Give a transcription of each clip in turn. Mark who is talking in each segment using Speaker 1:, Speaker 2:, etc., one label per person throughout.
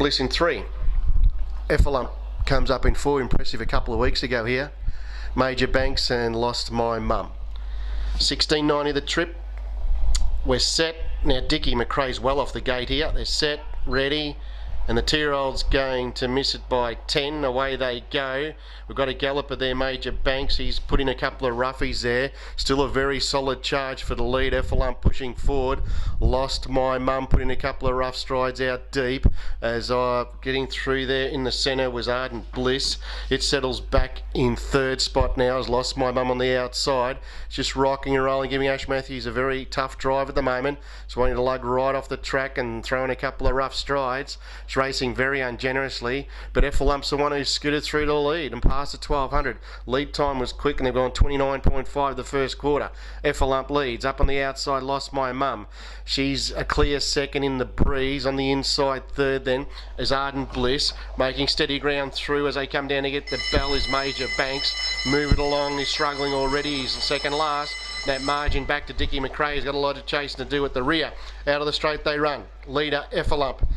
Speaker 1: Bliss in 3. Effalump comes up in 4, impressive a couple of weeks ago here. Major Banks and Lost My Mum. 16.90 the trip. We're set. Now Dickie McRae's well off the gate here. They're set, ready, and the 2-year-old's going to miss it by 10. Away they go. We've got a galloper there, Major Banks. He's put in a couple of roughies there. Still a very solid charge for the lead. Effalump pushing forward. Lost My Mum put in a couple of rough strides out deep. As getting through there in the centre was Ardent Bliss. It settles back in 3rd spot now as Lost My Mum on the outside. It's just rocking and rolling, giving Ash Matthews a very tough drive at the moment. It's wanting to lug right off the track and throw in a couple of rough strides. It's racing very ungenerously, but Effalump's the one who scooted through to the lead and passed the 1200. Lead time was quick and they've gone 29.5 the first quarter. Effalump leads. Up on the outside, Lost My Mum. She's a clear second in the breeze. On the inside, 3rd then is Ardent Bliss, making steady ground through as they come down to get the bell is Major Banks. Move it along, he's struggling already, he's second last. That margin back to Dickie McRae. He's got a lot of chasing to do at the rear. Out of the straight they run. Leader Effalump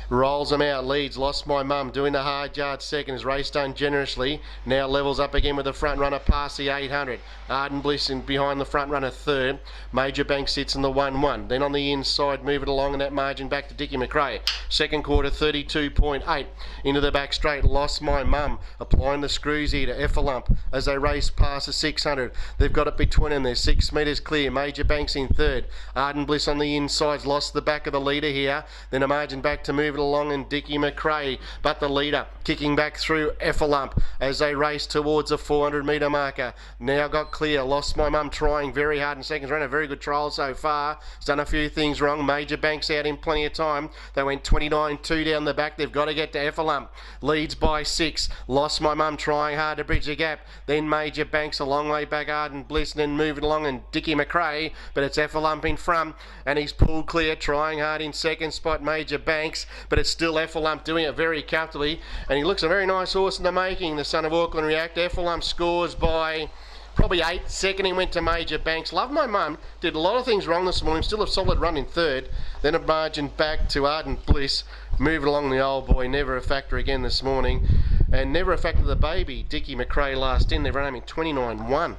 Speaker 1: rolls them out, leads Lost My Mum, doing the hard yard second, is raced done generously. Now levels up again with the front runner past the 800. Ardent Bliss in behind the front runner 3rd. Major Bank sits in the 1-1. Then on the inside, move it along and that margin back to Dickie McRae. Second quarter, 32.8. Into the back straight, Lost My Mum, applying the screws here to Effalump as they race past the 600. They've got it between them. They're 6 metres clear. Major Banks in 3rd. Ardent Bliss on the inside, lost the back of the leader here. Then a margin back to move it along and Dickie McRae, but the leader kicking back through Effalump as they race towards a 400 metre marker. Now got clear. Lost My Mum trying very hard in seconds. Ran a very good trial so far. It's done a few things wrong. Major Banks out in plenty of time. They went 29.2 down the back. They've got to get to Effalump. Leads by 6. Lost My Mum trying hard to bridge the gap. Then Major Banks a long way back. Ardent Bliss and then moving along and Dickie McRae, but it's Effalump in front and he's pulled clear, trying hard in second spot Major Banks, but it's still Effalump doing it very comfortably, and he looks a very nice horse in the making, the son of Auckland React. Effalump scores by probably 8. Second he went to Major Banks. Love My Mum did a lot of things wrong this morning, still a solid run in 3rd. Then a margin back to Ardent Bliss. Moved along the old boy, never a factor again this morning, and never a factor the baby Dickie McRae last in. They've run him in 29.1.